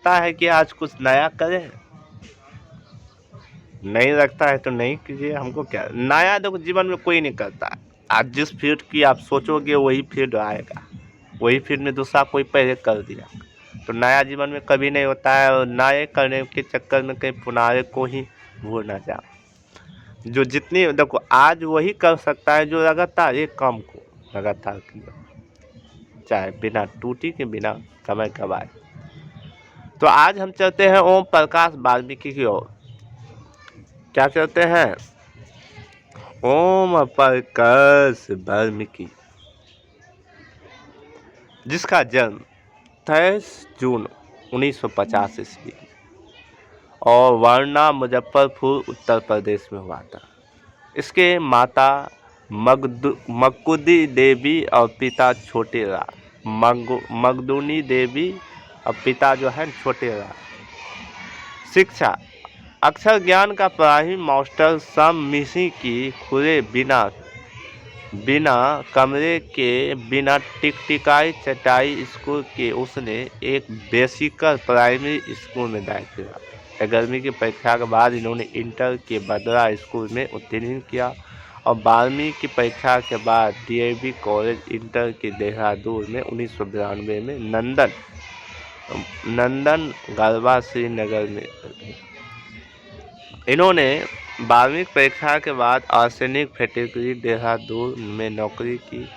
लगता है कि आज कुछ नया करें, नहीं लगता है तो नहीं कीजिए। हमको क्या नया, देखो जीवन में कोई नहीं करता। आज जिस फील्ड की आप सोचोगे वही फील्ड आएगा, वही फील्ड में दूसरा कोई पहले कर दिया। तो नया जीवन में कभी नहीं होता है, और नए करने के चक्कर में कहीं पुराने को ही भूल ना जाओ। जो जितनी देखो आज वही कर सकता है जो लगातार एक काम को लगातार किया, चाहे बिना टूटी के बिना समय गवाए। तो आज हम चलते हैं ओम प्रकाश वाल्मीकि की ओर। क्या चलते हैं? ओम प्रकाश वाल्मीकि, जिसका जन्म 23 जून 1950 ईस्वी और वारणा मुजफ्फरपुर उत्तर प्रदेश में हुआ था। इसके माता मगदुनी देवी और पिता छोटे राम, मगदुनी देवी और पिता जो है छोटे राम। शिक्षा अक्षर ज्ञान का पढ़ाई मास्टर सम मिसी की खुले बिना कमरे के बिना टिकटिकाई चटाई स्कूल के उसने एक बेसिकल प्राइमरी स्कूल में दाखिला। 11वीं की परीक्षा के बाद इन्होंने इंटर के बदरा स्कूल में उत्तीर्ण किया और 12वीं की परीक्षा के बाद डीएवी कॉलेज इंटर के देहरादून में 1992 में नंदन गरबा श्रीनगर में। इन्होंने 12वीं परीक्षा के बाद आर्सेनिक फैक्ट्री देहरादून में नौकरी की।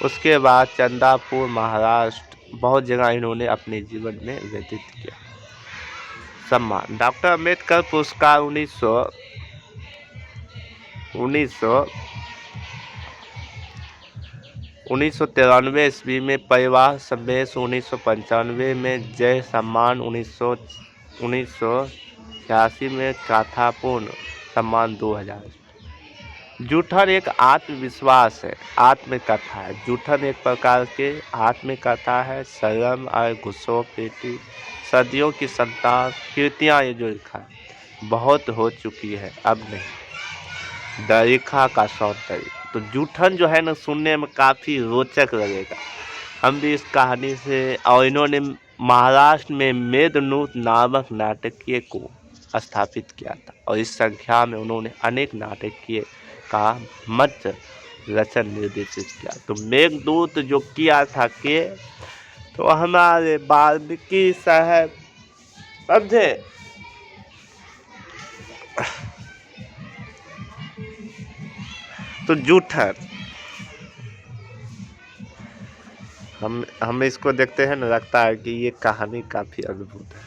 उसके बाद चंदापुर महाराष्ट्र बहुत जगह इन्होंने अपने जीवन में व्यतीत किया। सम्मान डॉक्टर अम्बेडकर पुरस्कार 1993 ईस्वी में, परिवार समेत 1995 में, जय सम्मान 1986 में, काथापूर्ण सम्मान 2000। जूठन एक आत्मविश्वास है, आत्मकथा है। जूठन एक प्रकार के आत्मकथा है। शर्म और घुसोपेटी सदियों की संतान कृतियाँ ये जो लिखा है बहुत हो चुकी है, अब नहीं। दरीखा का सौंदर्य, तो जूठन जो है ना सुनने में काफ़ी रोचक लगेगा। हम भी इस कहानी से, और इन्होंने महाराष्ट्र में मेघदूत नामक नाटकीय को स्थापित किया था और इस संख्या में उन्होंने अनेक नाटकीय का मंच रचन निर्देशित किया। तो मेघदूत जो किया था के, तो हमारे वाल्मीकि साहब समझे। तो जूठन हम इसको देखते हैं ना, लगता है कि ये कहानी काफ़ी अद्भुत है।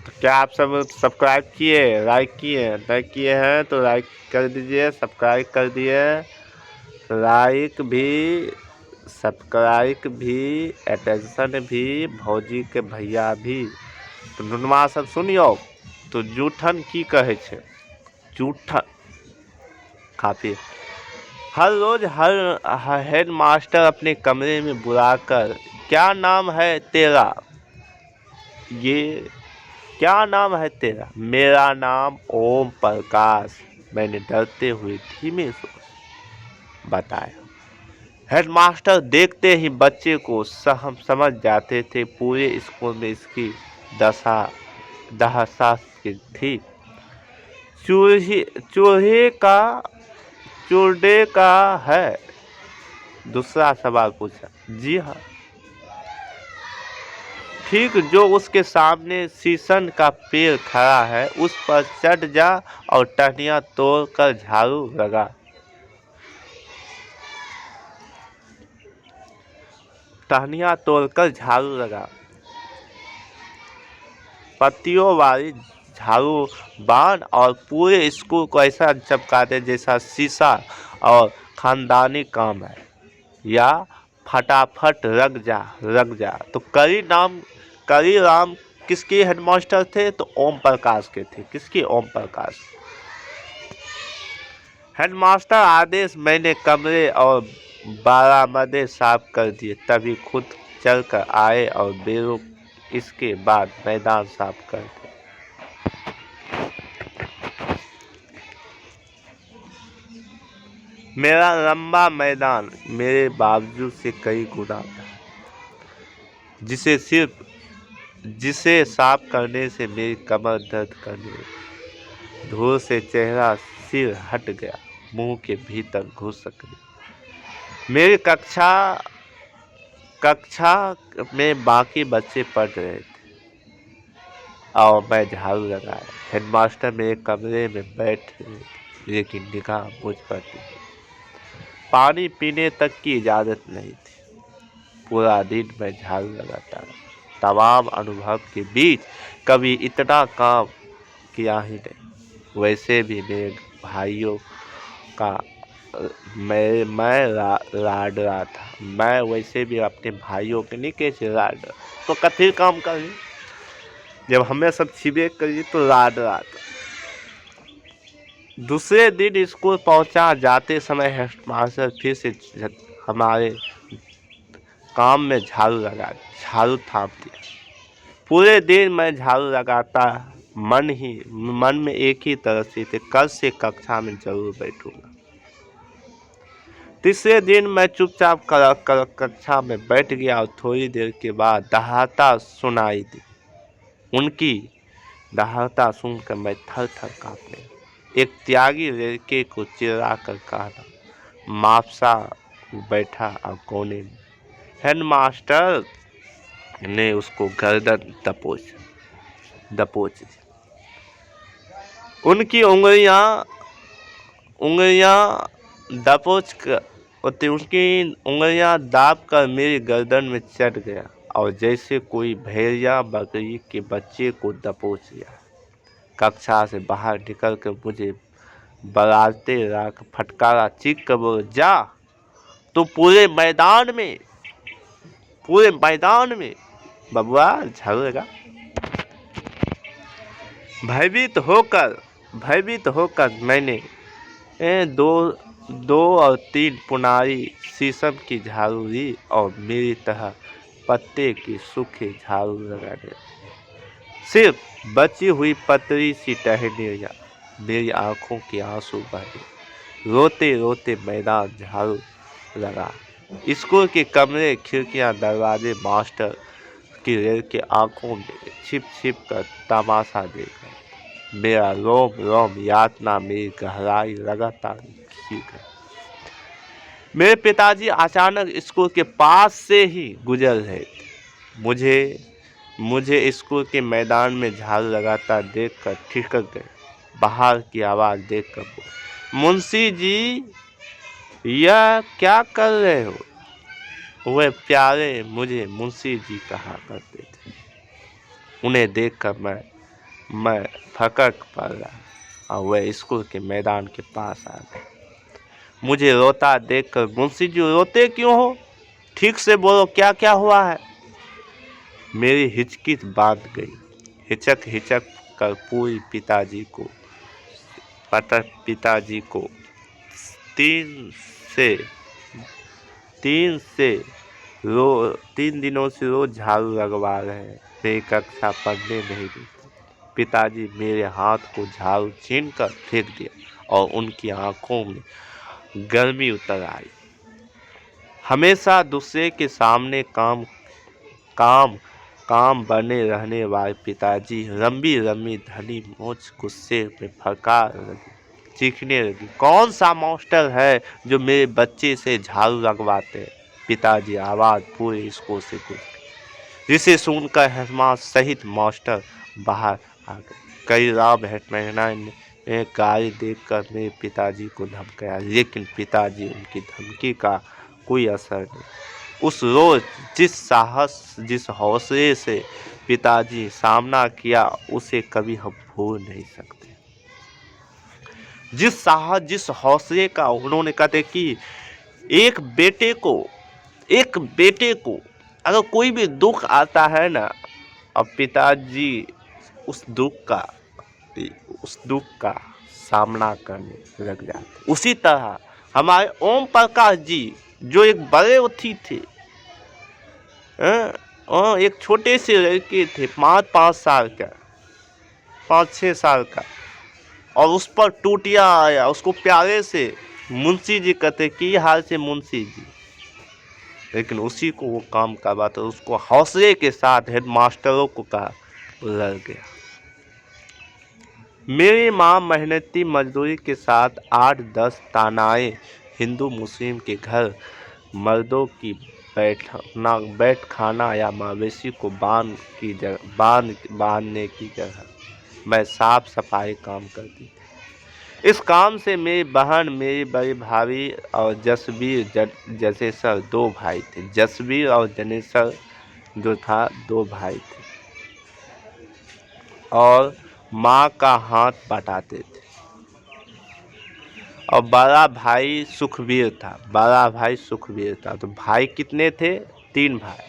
तो क्या आप सब सब्सक्राइब किए, लाइक किए? नहीं किए हैं तो लाइक कर दीजिए, सब्सक्राइब कर दिए, लाइक भी, सब्सक्राइब भी, अटेंशन भी, भौजी के भैया भी। तो नुनमा सब सुनियो। तो जूठन की कहे छे? जूठन काफ़ी हर रोज हर हेड मास्टर अपने कमरे में बुलाकर, क्या नाम है तेरा? ये क्या नाम है तेरा? मेरा नाम ओम प्रकाश, मैंने डरते हुए धीमे से बताया। हेडमास्टर देखते ही बच्चे को हम समझ जाते थे पूरे स्कूल में इसकी दशा थी। चूल्हे का है? दूसरा सवाल पूछा। जी हाँ। ठीक जो उसके सामने शीशम का पेड़ खड़ा है उस पर चढ़ जा और टहनियाँ तोड़कर झाड़ू लगा। टहनियाँ तोड़कर झाड़ू लगा। पत्तियों वाली झाड़ू बांध और पूरे स्कूल को ऐसा चमका दे जैसा शीशा और खानदानी काम है, या फटाफट रग जा। तो करी राम किसके हेडमास्टर थे? तो ओम प्रकाश के थे। किसके? ओम प्रकाश। हेडमास्टर आदेश, मैंने कमरे और बारामदे साफ कर दिए, तभी खुद चलकर आए और बेरुख इसके बाद मैदान साफ कर दिया। मेरा लंबा मैदान मेरे बावजूद से कई गुना था, जिसे सिर्फ जिसे साफ करने से मेरी कमर दर्द करने लगी। धूल से चेहरा सिर हट गया, मुंह के भीतर घुस गई। मेरी कक्षा में बाकी बच्चे पढ़ रहे थे और मैं झाड़ू लगाया। हेडमास्टर मेरे कमरे में बैठ रहे थे, लेकिन निगाह मुझ पर थी। पानी पीने तक की इजाजत नहीं थी। पूरा दिन मैं झाड़ू लगाता रहा। तमाम अनुभव के बीच कभी इतना काम किया ही नहीं। वैसे भी मेरे भाइयों का मैं लाड रहा था। मैं वैसे भी अपने भाइयों के नहीं कैसे लाड रहा, तो कथी काम करें जब हमें सब छिपे करिए तो लाड रहा था। दूसरे दिन स्कूल पहुंचा। जाते समय हेडमास्टर फिर से हमारे काम में झाड़ू थाम दिया। पूरे दिन मैं झाड़ू लगाता, मन में एक ही तरह से थे, कल से कक्षा में जरूर बैठूंगा। तीसरे दिन मैं चुपचाप कक्षा में बैठ गया और थोड़ी देर के बाद दहाड़ता सुनाई दी। उनकी दहाड़ता सुनकर मैं थर थर कांपने लगा। एक त्यागी लड़के को चिल्ला कर कहा, माफसा बैठा और कोने में। हेडमास्टर ने उसको गर्दन दबोच दी। उनकी उंगलियां दाब कर मेरी गर्दन में चढ़ गया और जैसे कोई भेड़िया बकरी के बच्चे को दबोच लिया। कक्षा से बाहर निकलकर मुझे बराते राख फटकारा, चीख कर बोले, जा तो पूरे मैदान में बबुआ झाड़ू लगा। भयभीत होकर मैंने दो और 3 पुनारी शीशम की झाड़ू ली और मेरी तरह पत्ते की सूखे झाड़ू लगाने। सिर्फ बची हुई पतली सी टहनियाँ, मेरी आंखों के आंसू बहे। रोते रोते मैदान झाड़ू लगा। स्कूल के कमरे, खिड़कियां, दरवाजे, मास्टर की लड़के आंखों में छिप छिप कर तमाशा देख रहे। मेरा रोम रोम यातना, मेरी गहराई लगातार खींच गई। मेरे पिताजी अचानक स्कूल के पास से ही गुजर रहे थे। मुझे स्कूल के मैदान में झाड़ू लगाता देखकर ठिठक गए। बाहर की आवाज देखकर बोले, मुंशी जी यह क्या कर रहे हो? वह प्यारे मुझे मुंशी जी कहा करते थे। उन्हें देखकर मैं फकक पड़ा और वह स्कूल के मैदान के पास आ गए। मुझे रोता देखकर, मुंशी जी रोते क्यों हो? ठीक से बोलो, क्या क्या हुआ है? मेरी हिचकिच बांध गई। हिचक कर पूरी पिताजी को 3 दिनों से रोज झाड़ू लगवा रहे हैं। मेरी कक्षा पढ़ने नहीं दी। पिताजी मेरे हाथ को झाड़ू छीन कर फेंक दिया और उनकी आंखों में गर्मी उतर आई। हमेशा दूसरे के सामने काम बने रहने वाले पिताजी लंबी धनी मोच गुस्से में फड़का लगी, चीखने लगी, कौन सा मास्टर है जो मेरे बच्चे से झाड़ू लगवाते हैं? पिताजी आवाज पूरे स्कूल से गूंज गई, जिसे सुनकर हेडमास्टर सहित मास्टर बाहर आ गए। कई राम हेडमास्टर ने गाली देकर मेरे पिताजी को धमकाया, लेकिन पिताजी उनकी धमकी का कोई असर नहीं। उस रोज जिस हौसले से पिताजी सामना किया, उसे कभी हम भूल नहीं सकते। जिस हौसले का उन्होंने कहते कि एक बेटे को अगर कोई भी दुख आता है ना, अब पिताजी उस दुख का सामना करने लग जाते। उसी तरह हमारे ओम प्रकाश जी, जो एक बड़े व्यक्ति थे, एक छोटे से लड़के थे, 5-6 साल का, और उस पर टूटिया आया। उसको प्यारे से मुंशी जी कहते, की हाल से मुंशी जी? लेकिन उसी को वो काम करवाता, उसको हौसले के साथ हेडमास्टरों को कहा, लड़ गया। मेरी माँ मेहनती मजदूरी के साथ 8-10 तानाए हिंदू मुस्लिम के घर मर्दों की बैठ खाना या मवेशी को बांधने की जगह मैं साफ सफाई काम करती थी। इस काम से मेरी बहन, मेरी बड़ी भाभी और जसबीर जनेसर 2 भाई थे। जसबीर और जनेसर जो था 2 भाई थे और माँ का हाथ बटाते थे। और बड़ा भाई सुखबीर था। तो भाई कितने थे? 3 भाई।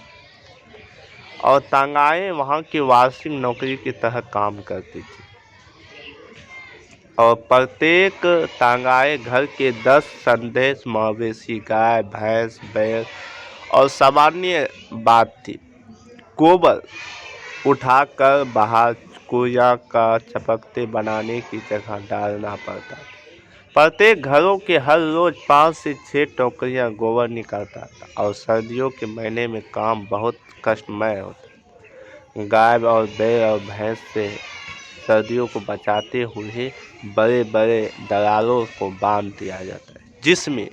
और तांगाएं वहाँ की वार्षिक नौकरी की तरह काम करती थी और प्रत्येक तांगाए घर के 10 संदेश मवेशी, गाय, भैंस, बैल और सामान्य बात थी, गोबर उठाकर बाहर कुइया का चपकते बनाने की जगह डालना पड़ता था। प्रत्येक घरों के हर रोज 5 से 6 टोकरियां गोबर निकलता था और सर्दियों के महीने में काम बहुत कष्टमय होता। गाय और बैल और भैंस से सर्दियों को बचाते हुए बड़े बड़े दरारों को बांध दिया जाता है, जिसमें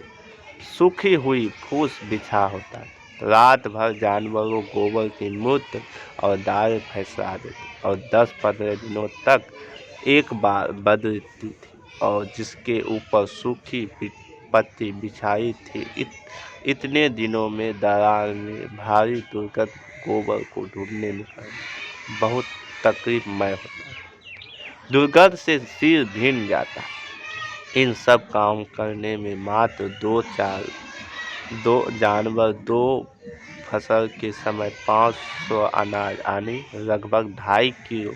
सूखी हुई फूस बिछा होता है। रात भर जानवरों गोबर की मूत्र और दाल फैसला देते और 10-15 दिनों तक एक बार बदलती थी और जिसके ऊपर सूखी पत्ती बिछाई थी। इतने दिनों में दरार में भारी दुर्गंध गोबर को ढूंढने निकलना बहुत तकलीफमय होता है। दुर्गंध से सिर भीन जाता। इन सब काम करने में मात्र 2 जानवर 2 फसल के समय 500 अनाज आने लगभग 2.5 किलो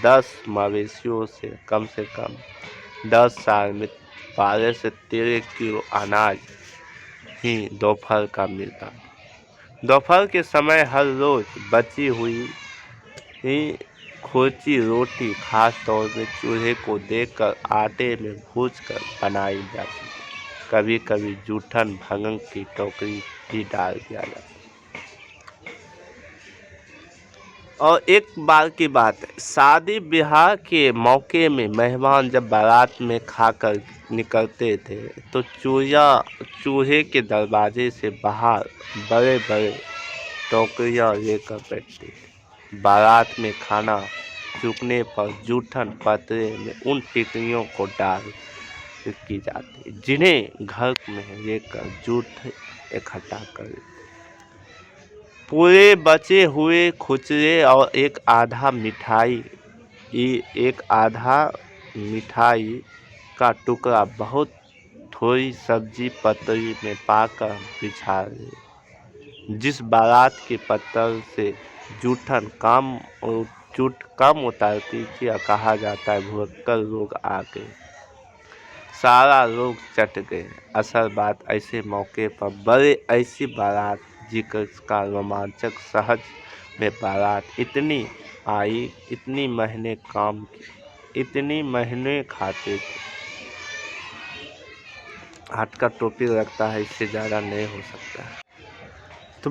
10 मवेशियों से कम 10 साल में 12 से 13 किलो अनाज ही दोपहर का मिलता। दोपहर के समय हर रोज बची हुई खोची रोटी खास तौर में चूल्हे को देखकर आटे में भूनकर बनाई जाती। कभी कभी जूठन भंग की टोकरी भी डाल दिया जाता। और एक बार की बात है, शादी ब्याह के मौके में मेहमान जब बारात में खाकर निकलते थे तो चूल्हे के दरवाजे से बाहर बड़े बड़े टोकरियां लेकर बैठते थे। बारात में खाना चूकने पर जूठन पतरे में उन टिकड़ियों को डाल की जाती, जिन्हें घर में लेकर जूठ इकट्ठा कर पूरे बचे हुए खुचरे और एक आधा मिठाई का टुकड़ा बहुत थोड़ी सब्जी पतरी में पाकर बिछा दे। जिस बारात के पत्थर से जूठन कम उतारती थी या कहा जाता है भुलक्कड़ लोग आ गए, सारा लोग चट गए। असल बात ऐसे मौके पर बड़े ऐसी बारात जिक्र का रोमांचक सहज में बारात इतनी आई, इतनी महीने काम की, इतनी महीने खाते थे। हाथ का टोपी लगता है, इससे ज़्यादा नहीं हो सकता। तो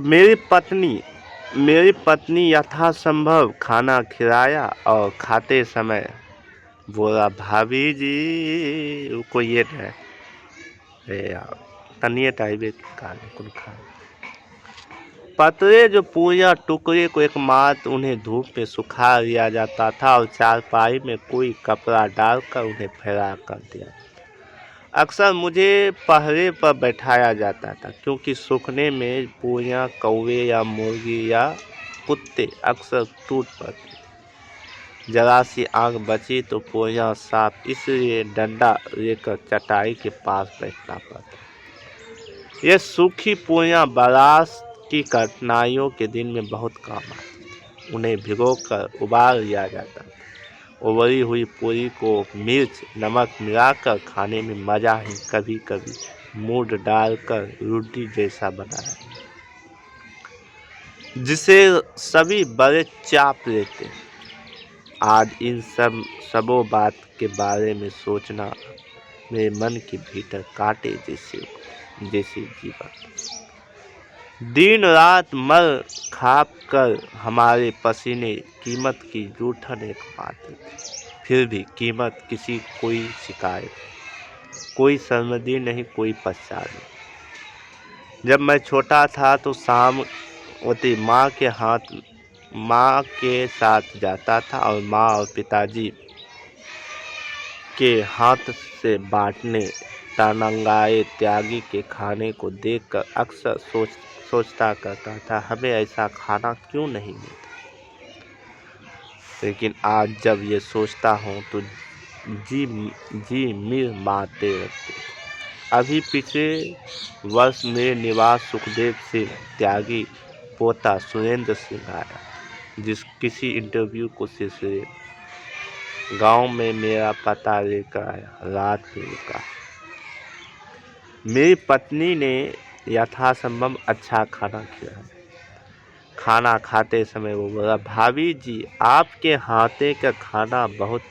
मेरी पत्नी यथासंभव खाना खिलाया और खाते समय बोला, भाभी जी रुको ये है यार तनिए टाइबे कुल खा। पतरे जो पूजा टुकड़े को एकमात्र उन्हें धूप में सुखा दिया जाता था और चारपाई में कोई कपड़ा डालकर उन्हें फैला कर दिया। अक्सर मुझे पहरे पर बैठाया जाता था क्योंकि सूखने में पूजा कौवे या मुर्गी या कुत्ते अक्सर टूट पड़ते। जरा सी आग बची तो पूजा साफ, इसलिए डंडा लेकर चटाई के पास बैठना पड़ता। यह सूखी पूजा बारात की कठिनाइयों के दिन में बहुत काम आती। उन्हें भिगोकर उबाल लिया जाता था। उबली हुई पूरी को मिर्च नमक मिलाकर खाने में मजा है। कभी कभी मूड डालकर रोटी जैसा बनाया जिसे सभी बड़े चाप लेते। आज इन सबों बात के बारे में सोचना मेरे मन के भीतर कांटे जैसे जीवन। दिन रात मर खाप कर हमारे पसीने कीमत की जूठन एक पाते थे। फिर भी कीमत किसी कोई शिकायत, कोई शर्मिंदगी नहीं, कोई पश्चात नहीं। जब मैं छोटा था तो शाम होती माँ के साथ जाता था और माँ और पिताजी के हाथ से बांटने तनंगाए त्यागी के खाने को देखकर अक्सर सोचता करता था, हमें ऐसा खाना क्यों नहीं मिलता। लेकिन आज जब ये सोचता हूँ तो जी मिर मारते रहते। अभी पिछले वर्ष मेरे निवास सुखदेव सिंह त्यागी पोता सुरेंद्र सिंह आया, किसी इंटरव्यू को सिलसिले गांव में मेरा पता लेकर आया। रात में रुका। मेरी पत्नी ने यथासंभव अच्छा खाना खिलाया। खाना खाते समय वो बोला, भाभी जी आपके हाथे का खाना बहुत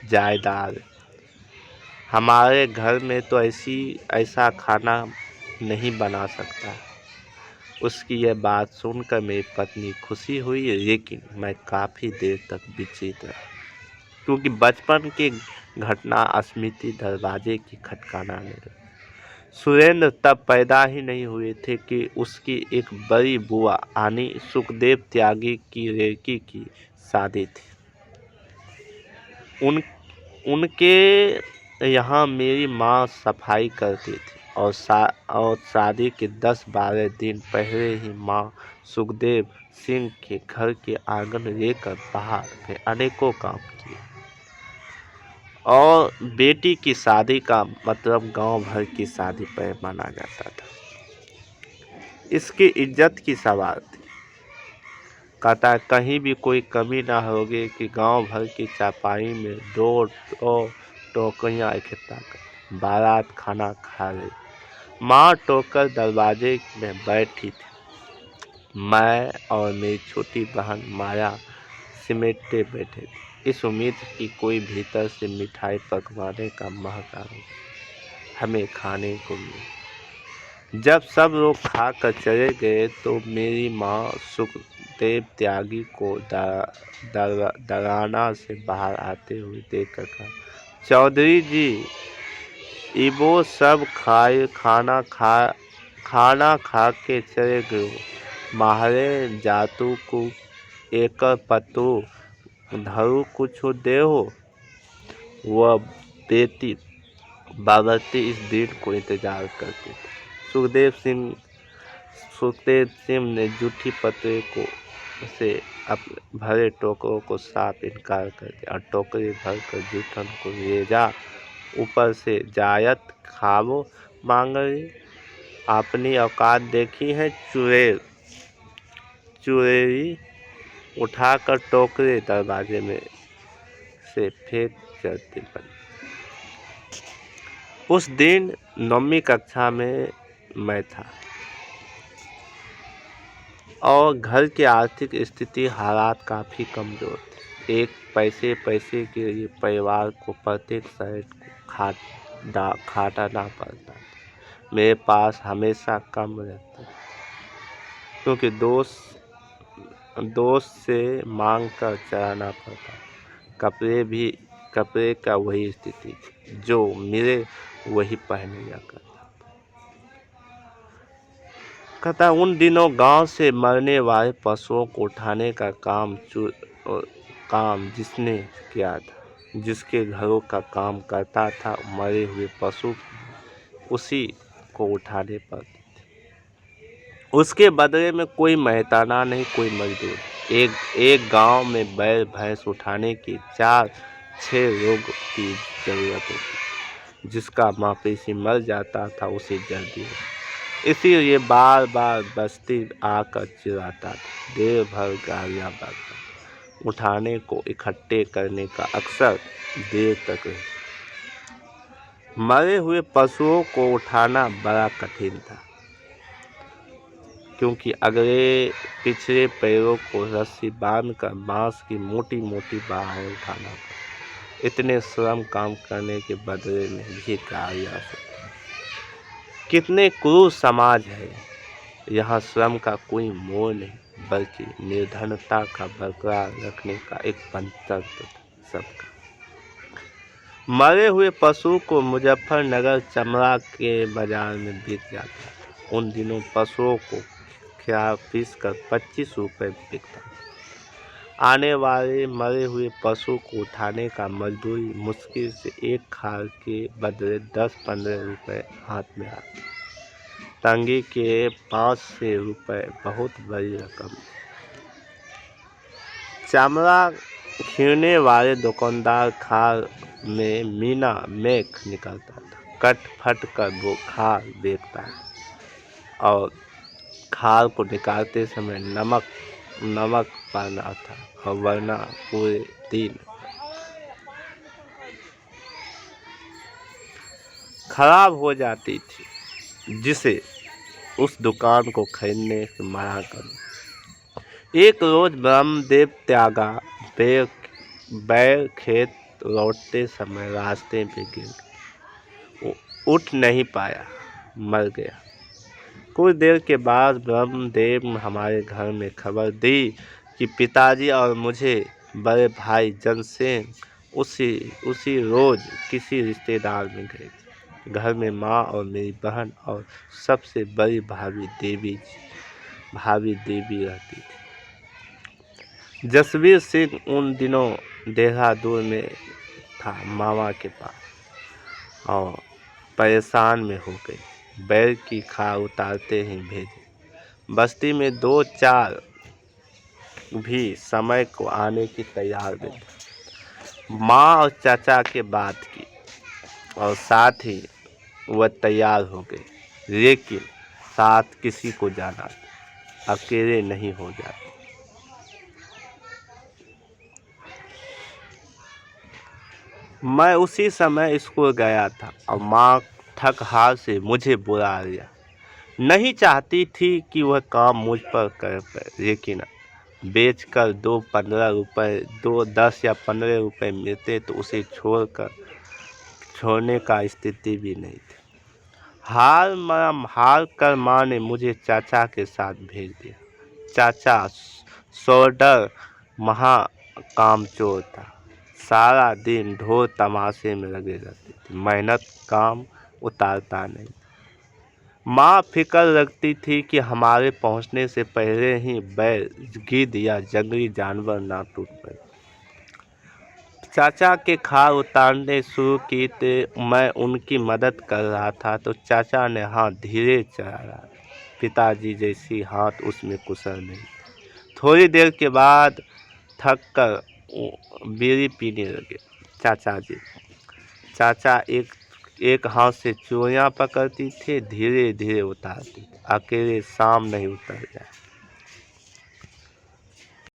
जायदार है। हमारे घर में तो ऐसा खाना नहीं बना सकता। उसकी यह बात सुनकर मेरी पत्नी खुशी हुई, लेकिन मैं काफ़ी देर तक विचलित रहा, क्योंकि बचपन की घटना स्मृति दरवाजे की खटकाना लगी। सुरेंद्र तब पैदा ही नहीं हुए थे कि उसकी एक बड़ी बुआ यानी सुखदेव त्यागी की लड़की की शादी थी। उनके यहाँ मेरी माँ सफाई करती थी और शादी के 10-12 दिन पहले ही माँ सुखदेव सिंह के घर के आंगन लेकर बाहर में अनेकों काम किए। और बेटी की शादी का मतलब गांव भर की शादी पर माना जाता था। इसकी इज्जत की सवाल थी। कहता कहीं भी कोई कमी ना होगी कि गांव भर की चापाई में 2 टोकरियां इकट्ठा कर बारात खाना खा रही। माँ टोकर दरवाजे में बैठी थी। मैं और मेरी छोटी बहन माया सिमटे बैठे थे, इस उम्मीद की कोई भीतर से मिठाई पकवाने का महक आ हमें खाने को मिले। जब सब लोग खाकर चले गए तो मेरी माँ सुखदेव त्यागी को दराना से बाहर आते हुए देखकर कहा, चौधरी जी इबो सब खाना खा के चले गए। माहरे जातू को एक पत्तू धरू कुछ देहो। वह बेटी बाबरती इस दिन को इंतजार करते थे। सुखदेव सिंह ने जूठी पत्रे को से भरे टोकरों को साफ इनकार कर दिया और टोकरी भरकर जूठन को ले जा ऊपर से जायत खावो मांग रही। अपनी औकात देखी है चुरेरी उठाकर टोकरे दरवाजे में से फेंक चलती बनी। उस दिन 9वीं कक्षा में मैं था और घर की आर्थिक स्थिति हालात काफ़ी कमज़ोर थे। एक पैसे के लिए परिवार को प्रत्येक शर्त को खाटना पड़ता। मेरे पास हमेशा कम रहता, क्योंकि दोस्त से मांग कर चलाना पड़ता। कपड़े का वही स्थिति, जो मिले वही पहने जा कहता। उन दिनों गांव से मरने वाले पशुओं को उठाने का काम जिसने किया था, जिसके घरों का काम करता था, मरे हुए पशु उसी को उठाने पड़ते थे। उसके बदले में कोई मेहताना नहीं, कोई मजदूर। एक गांव में बैल भैंस उठाने की 4-6 लोग की जरूरत होती, जिसका मवेशी मर जाता था उसे जल्दी। इसीलिए बार बार बस्ती आकर चिल्लाता था। देर भर गालियां बकता। उठाने को इकट्ठे करने का अक्सर देर तक रही। मरे हुए पशुओं को उठाना बड़ा कठिन था, क्योंकि अगले पिछले पैरों को रस्सी बांधकर बांस की मोटी मोटी बाहें उठाना पड़ा। इतने श्रम काम करने के बदले में भी गालियां। कितने क्रूर समाज है। यहाँ श्रम का कोई मोल नहीं, बल्कि निर्धनता का बरकरार रखने का एक मंत्र सबका। मरे हुए पशु को मुजफ्फरनगर चमड़ा के बाजार में बिक जाता। उन दिनों पशुओं को खिया पीस कर 25 रुपये बिकता। आने वाले मरे हुए पशु को उठाने का मजदूरी मुश्किल से एक खाल के बदले 10-15 रुपये हाथ में आते। तंगी के 500 रुपये बहुत बड़ी रकम। चमड़ा खींचने वाले दुकानदार खाल में मीना मेख निकलता था। कट फट कर वो खाल बेचता है और खाल को निकालते समय नमक पाना था और वरना पूरे दिन खराब हो जाती थी, जिसे उस दुकान को खरीदने से मना कर। एक रोज ब्रह्मदेव त्यागा बैल खेत लौटते समय रास्ते पे गिर उठ नहीं पाया, मर गया। कुछ देर के बाद ब्रह्मदेव ने हमारे घर में खबर दी कि पिताजी और मुझे बड़े भाई जनसेन उसी रोज किसी रिश्तेदार में गए थे। घर में माँ और मेरी बहन और सबसे बड़ी भाभी देवी रहती थी। जसवीर सिंह उन दिनों देहरादून में था मामा के पास और परेशान में हो गई। बैल की खाल उतारते ही भेजे। बस्ती में 2-4 भी समय को आने की तैयार थे। माँ और चाचा के बात की और साथ ही वह तैयार हो गए, लेकिन साथ किसी को जाना, अकेले नहीं हो जाते। मैं उसी समय स्कूल गया था और माँ थक हार से मुझे बुला लिया। नहीं चाहती थी कि वह काम मुझ पर कर पाए, लेकिन बेचकर 10 या 15 रुपए मिलते तो उसे छोड़ने का स्थिति भी नहीं थी। हार कर माँ ने मुझे चाचा के साथ भेज दिया। चाचा सोल्डर महा कामचोर था। सारा दिन ढोर तमाशे में लगे रहते थे, मेहनत काम उतारता नहीं। माँ फिक्र रखती थी कि हमारे पहुंचने से पहले ही बैल, गिद्ध या जंगली जानवर ना टूट पड़े। चाचा के खाल उतारने शुरू की तो मैं उनकी मदद कर रहा था तो चाचा ने हाथ धीरे चलाया। पिताजी जैसी हाथ उसमें कुशल नहीं। थोड़ी देर के बाद थक कर बीड़ी पीने लगे। चाचा एक हाथ से चूड़ियाँ पकड़ती थे, धीरे धीरे उतारती। अकेले शाम नहीं उतर जाए।